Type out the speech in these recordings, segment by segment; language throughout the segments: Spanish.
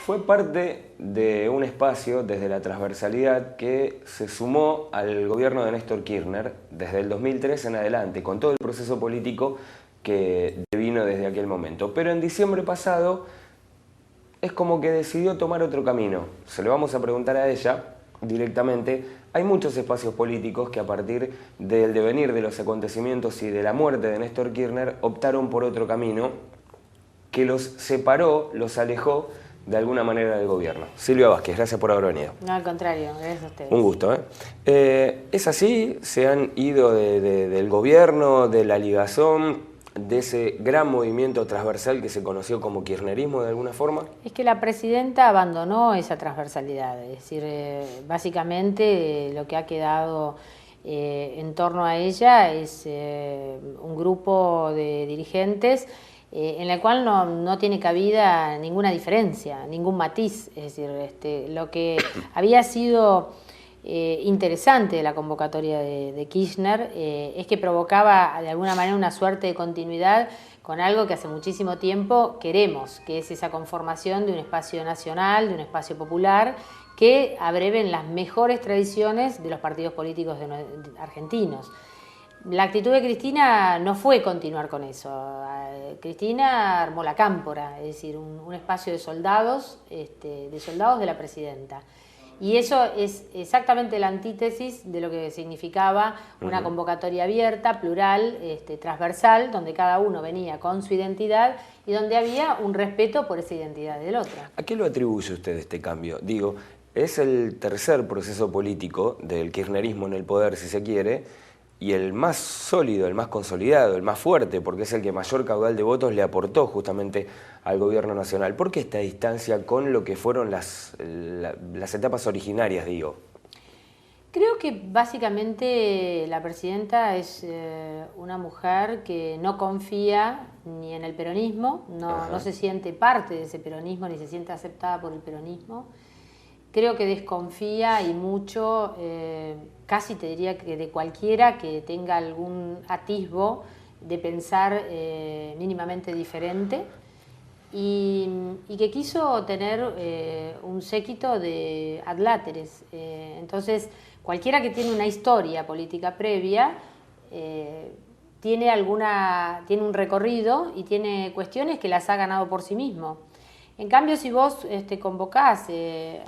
fue parte de un espacio desde la transversalidad que se sumó al gobierno de Néstor Kirchner desde el 2003 en adelante, con todo el proceso político que vino desde aquel momento. Pero en diciembre pasado es como que decidió tomar otro camino. Se lo vamos a preguntar a ella directamente. Hay muchos espacios políticos que a partir del devenir de los acontecimientos y de la muerte de Néstor Kirchner optaron por otro camino que los separó, los alejó de alguna manera del gobierno. Silvia Vázquez, gracias por haber venido. No, al contrario, gracias a ustedes. Un gusto, ¿eh? ¿Es así? ¿Se han ido del gobierno, de la ligazón, de ese gran movimiento transversal que se conoció como kirchnerismo de alguna forma? Es que la presidenta abandonó esa transversalidad, es decir, básicamente lo que ha quedado en torno a ella es un grupo de dirigentes en el cual no tiene cabida ninguna diferencia, ningún matiz. Es decir, lo que había sido interesante de la convocatoria de Kirchner es que provocaba de alguna manera una suerte de continuidad con algo que hace muchísimo tiempo queremos, que es esa conformación de un espacio nacional, de un espacio popular, que abreven las mejores tradiciones de los partidos políticos argentinos. La actitud de Cristina no fue continuar con eso. Cristina armó la cámpora, es decir, un espacio de soldados de la presidenta. Y eso es exactamente la antítesis de lo que significaba una convocatoria abierta, plural, transversal, donde cada uno venía con su identidad y donde había un respeto por esa identidad del otro. ¿A qué lo atribuye usted este cambio? Digo, es el tercer proceso político del kirchnerismo en el poder, si se quiere, y el más sólido, el más consolidado, el más fuerte, porque es el que mayor caudal de votos le aportó justamente al gobierno nacional. ¿Por qué esta distancia con lo que fueron las etapas originarias, digo? Creo que básicamente la presidenta es una mujer que no confía ni en el peronismo, no se siente parte de ese peronismo, ni se siente aceptada por el peronismo. Creo que desconfía y mucho, casi te diría que de cualquiera que tenga algún atisbo de pensar mínimamente diferente y que quiso tener un séquito de adláteres. Entonces, cualquiera que tiene una historia política previa tiene un recorrido y tiene cuestiones que las ha ganado por sí mismo. En cambio, si vos convocás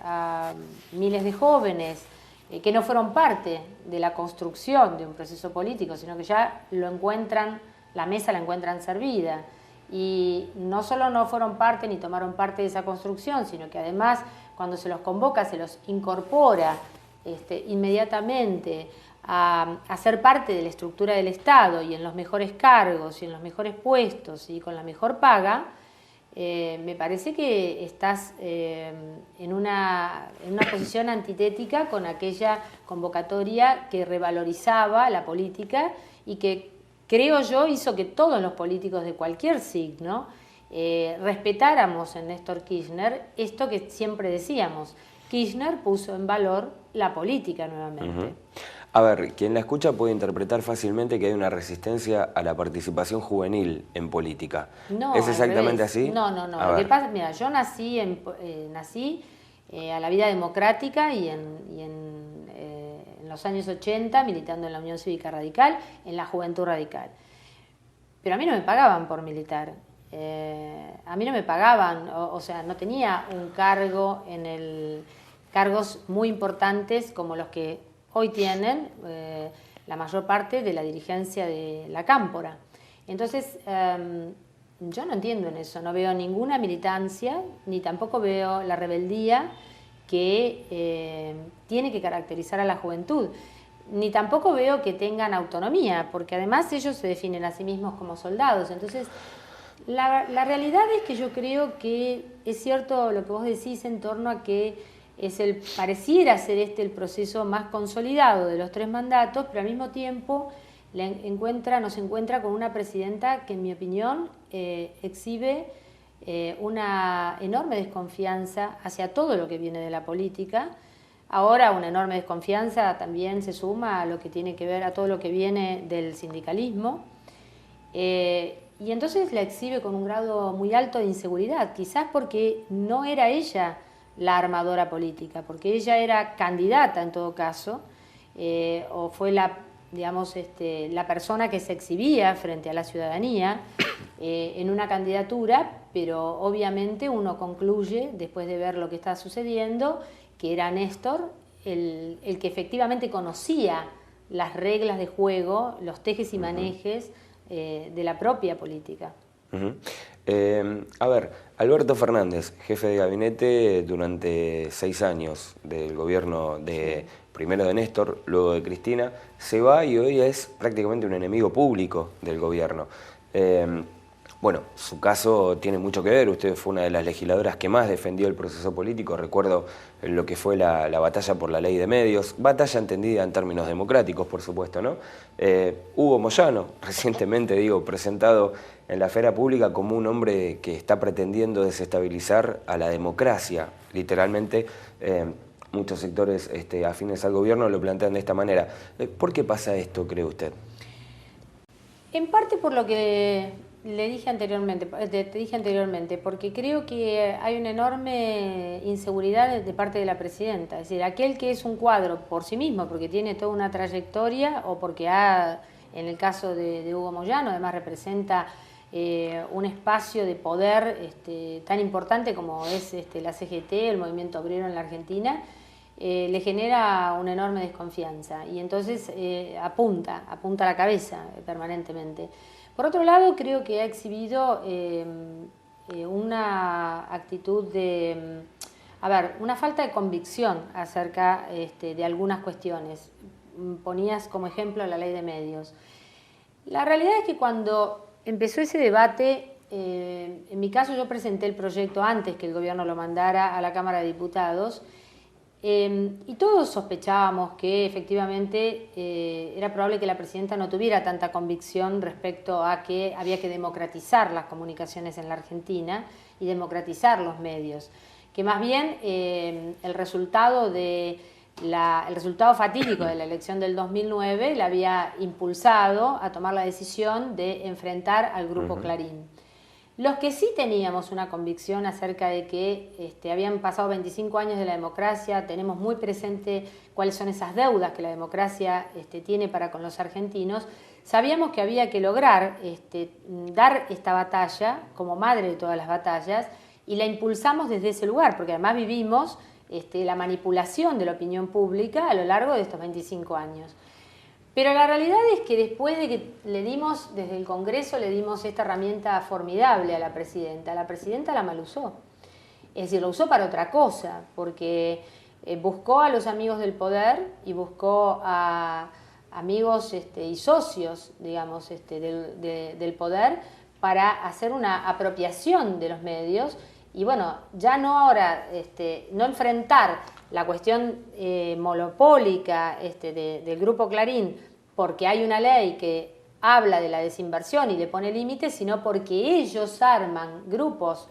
a miles de jóvenes que no fueron parte de la construcción de un proceso político, sino que ya la mesa la encuentran servida, y no solo no fueron parte ni tomaron parte de esa construcción, sino que además cuando se los convoca se los incorpora inmediatamente a ser parte de la estructura del Estado y en los mejores cargos y en los mejores puestos y con la mejor paga. Me parece que estás en una posición antitética con aquella convocatoria que revalorizaba la política y que, creo yo, hizo que todos los políticos de cualquier signo respetáramos en Néstor Kirchner esto que siempre decíamos. Kirchner puso en valor la política nuevamente. A ver, quien la escucha puede interpretar fácilmente que hay una resistencia a la participación juvenil en política. No, ¿Es exactamente así? No. Lo que pasa, mira, yo nací a la vida democrática y en los años 80 militando en la Unión Cívica Radical, en la Juventud Radical. Pero a mí no me pagaban por militar. A mí no me pagaban, o sea, no tenía un cargo cargos muy importantes como los que hoy tienen la mayor parte de la dirigencia de la Cámpora. Entonces, yo no entiendo en eso, no veo ninguna militancia, ni tampoco veo la rebeldía que tiene que caracterizar a la juventud, ni tampoco veo que tengan autonomía, porque además ellos se definen a sí mismos como soldados. Entonces, la realidad es que yo creo que es cierto lo que vos decís en torno a que pareciera ser el proceso más consolidado de los 3 mandatos, pero al mismo tiempo nos encuentra con una presidenta que, en mi opinión, exhibe una enorme desconfianza hacia todo lo que viene de la política. Ahora una enorme desconfianza también se suma a lo que tiene que ver a todo lo que viene del sindicalismo. y entonces la exhibe con un grado muy alto de inseguridad, quizás porque no era ella la armadora política, porque ella era candidata en todo caso, o fue la, digamos, la persona que se exhibía frente a la ciudadanía en una candidatura, pero obviamente uno concluye, después de ver lo que está sucediendo, que era Néstor el que efectivamente conocía las reglas de juego, los tejes y manejes de la propia política. A ver, Alberto Fernández, jefe de gabinete durante 6 años del gobierno primero de Néstor, luego de Cristina, se va y hoy es prácticamente un enemigo público del gobierno. Bueno, su caso tiene mucho que ver, usted fue una de las legisladoras que más defendió el proceso político, recuerdo lo que fue la batalla por la ley de medios, batalla entendida en términos democráticos, por supuesto, ¿no? Hugo Moyano, recientemente, presentado en la esfera pública como un hombre que está pretendiendo desestabilizar a la democracia, literalmente. Muchos sectores afines al gobierno lo plantean de esta manera. ¿Por qué pasa esto, cree usted? En parte por lo que te dije anteriormente, porque creo que hay una enorme inseguridad de parte de la presidenta. Es decir, aquel que es un cuadro por sí mismo, porque tiene toda una trayectoria, o porque en el caso de Hugo Moyano, además representa un espacio de poder tan importante como es la CGT, el movimiento obrero en la Argentina, le genera una enorme desconfianza y entonces apunta a la cabeza permanentemente. Por otro lado, creo que ha exhibido una actitud una falta de convicción acerca de algunas cuestiones. Ponías como ejemplo la ley de medios. La realidad es que cuando empezó ese debate, en mi caso yo presenté el proyecto antes que el gobierno lo mandara a la Cámara de Diputados, y todos sospechábamos que efectivamente era probable que la presidenta no tuviera tanta convicción respecto a que había que democratizar las comunicaciones en la Argentina y democratizar los medios, que más bien el resultado fatídico de la elección del 2009 la había impulsado a tomar la decisión de enfrentar al Grupo Clarín. Los que sí teníamos una convicción acerca de que habían pasado 25 años de la democracia, tenemos muy presente cuáles son esas deudas que la democracia tiene para con los argentinos, sabíamos que había que lograr dar esta batalla como madre de todas las batallas y la impulsamos desde ese lugar, porque además vivimos la manipulación de la opinión pública a lo largo de estos 25 años. Pero la realidad es que después de que desde el Congreso le dimos esta herramienta formidable a la presidenta la malusó. Es decir, lo usó para otra cosa, porque buscó a los amigos del poder y buscó a amigos y socios, digamos, del poder para hacer una apropiación de los medios y bueno, ya no ahora, no enfrentar la cuestión monopólica del Grupo Clarín porque hay una ley que habla de la desinversión y le pone límites, sino porque ellos arman grupos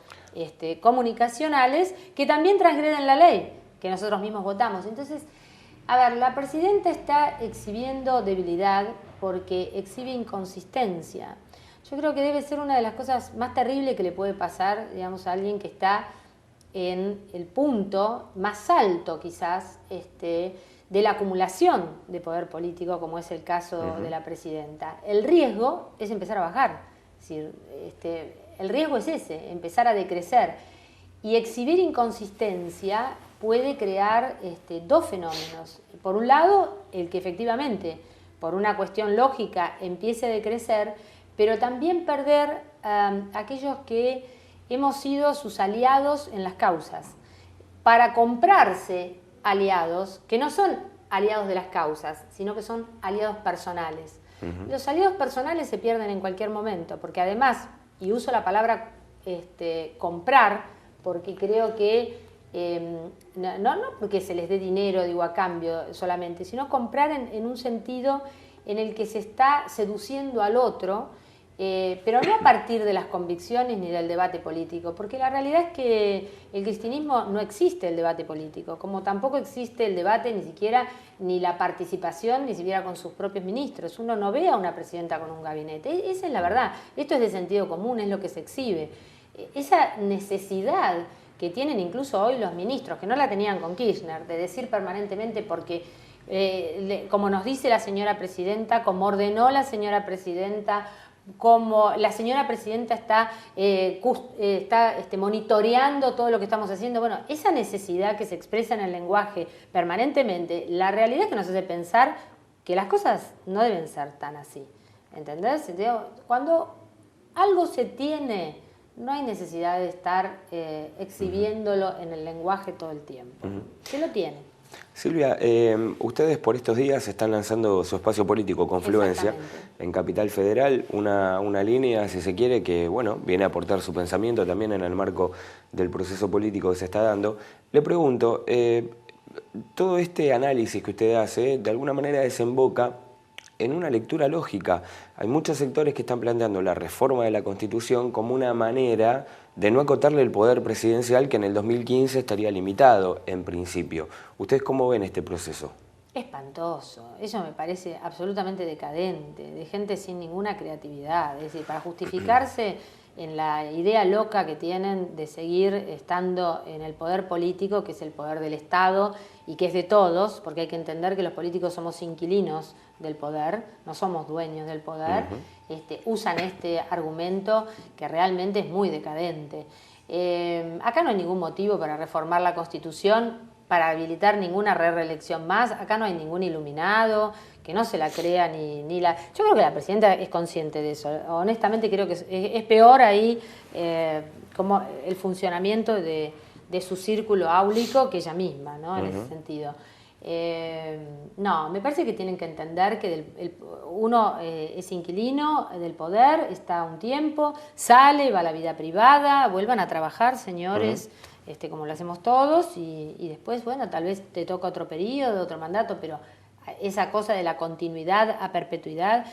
comunicacionales que también transgreden la ley, que nosotros mismos votamos. Entonces, a ver, la presidenta está exhibiendo debilidad porque exhibe inconsistencia. Yo creo que debe ser una de las cosas más terribles que le puede pasar, digamos, a alguien que está en el punto más alto, quizás, de la acumulación de poder político, como es el caso de la presidenta. El riesgo es empezar a bajar. Es decir, el riesgo es ese, empezar a decrecer. Y exhibir inconsistencia puede crear dos fenómenos. Por un lado, el que efectivamente, por una cuestión lógica, empiece a decrecer, pero también perder aquellos que hemos sido sus aliados en las causas, para comprarse aliados que no son aliados de las causas, sino que son aliados personales. Los aliados personales se pierden en cualquier momento, porque además, y uso la palabra comprar, porque creo que, no porque se les dé dinero, digo, a cambio solamente, sino comprar en un sentido en el que se está seduciendo al otro pero no a partir de las convicciones ni del debate político, porque la realidad es que el cristianismo no existe el debate político, como tampoco existe el debate ni siquiera, ni la participación, ni siquiera con sus propios ministros. Uno no ve a una presidenta con un gabinete, esa es la verdad. Esto es de sentido común, es lo que se exhibe. Esa necesidad que tienen incluso hoy los ministros, que no la tenían con Kirchner, de decir permanentemente porque, como nos dice la señora presidenta, como ordenó la señora presidenta, como la señora presidenta está monitoreando todo lo que estamos haciendo. Bueno, esa necesidad que se expresa en el lenguaje permanentemente, la realidad es que nos hace pensar que las cosas no deben ser tan así. ¿Entendés? Cuando algo se tiene, no hay necesidad de estar exhibiendo en el lenguaje todo el tiempo. Se lo tiene. Silvia, ustedes por estos días están lanzando su espacio político Confluencia en Capital Federal, una línea, si se quiere, que bueno, viene a aportar su pensamiento también en el marco del proceso político que se está dando. Le pregunto, todo este análisis que usted hace, de alguna manera desemboca en una lectura lógica. Hay muchos sectores que están planteando la reforma de la Constitución como una manera de no acotarle el poder presidencial, que en el 2015 estaría limitado en principio. ¿Ustedes cómo ven este proceso? Espantoso, eso me parece absolutamente decadente, de gente sin ninguna creatividad, es decir, para justificarse en la idea loca que tienen de seguir estando en el poder político, que es el poder del Estado y que es de todos, porque hay que entender que los políticos somos inquilinos del poder, no somos dueños del poder. Usan este argumento que realmente es muy decadente. Acá no hay ningún motivo para reformar la Constitución, para habilitar ninguna reelección más. Acá no hay ningún iluminado, que no se la crea ni la... Yo creo que la presidenta es consciente de eso. Honestamente creo que es peor ahí como el funcionamiento de su círculo áulico que ella misma, ¿no? En ese sentido. No, me parece que tienen que entender que uno es inquilino del poder, está un tiempo, sale, va a la vida privada, vuelvan a trabajar, señores, como lo hacemos todos, y después, bueno, tal vez te toca otro periodo, otro mandato, pero esa cosa de la continuidad a perpetuidad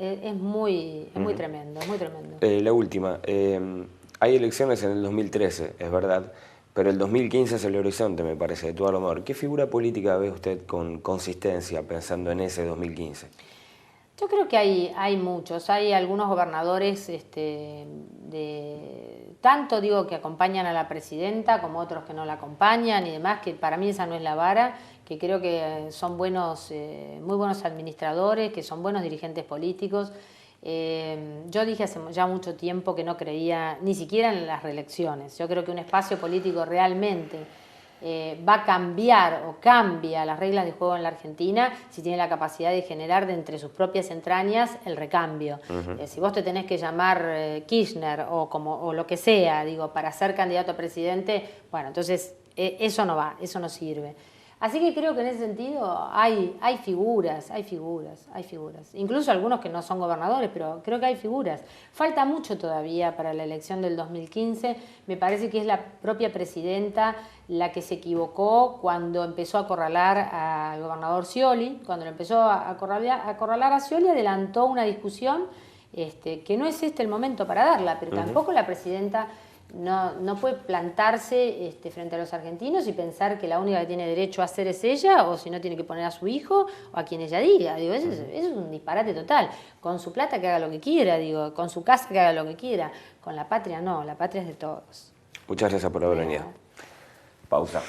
es muy tremendo, es muy tremendo. La última, hay elecciones en el 2013, es verdad, pero el 2015 es el horizonte, me parece, de tu amor. ¿Qué figura política ve usted con consistencia pensando en ese 2015? Yo creo que hay muchos. Hay algunos gobernadores, tanto digo que acompañan a la presidenta como otros que no la acompañan y demás, que para mí esa no es la vara, que creo que son buenos, muy buenos administradores, que son buenos dirigentes políticos. Yo dije hace ya mucho tiempo que no creía ni siquiera en las reelecciones. Yo creo que un espacio político realmente va a cambiar o cambia las reglas de juego en la Argentina si tiene la capacidad de generar de entre sus propias entrañas el recambio. Si vos te tenés que llamar Kirchner o lo que sea, digo, para ser candidato a presidente, bueno, entonces eso no va, eso no sirve. Así que creo que en ese sentido hay figuras. Incluso algunos que no son gobernadores, pero creo que hay figuras. Falta mucho todavía para la elección del 2015. Me parece que es la propia presidenta la que se equivocó cuando empezó a acorralar al gobernador Scioli. Cuando lo empezó a acorralar a Scioli, adelantó una discusión que no es el momento para darla, pero tampoco la presidenta no puede plantarse frente a los argentinos y pensar que la única que tiene derecho a hacer es ella, o si no tiene que poner a su hijo o a quien ella diga. Digo, eso es un disparate total. Con su plata que haga lo que quiera, digo, con su casa que haga lo que quiera. Con la patria no, la patria es de todos. Muchas gracias por haber venido. Pausa.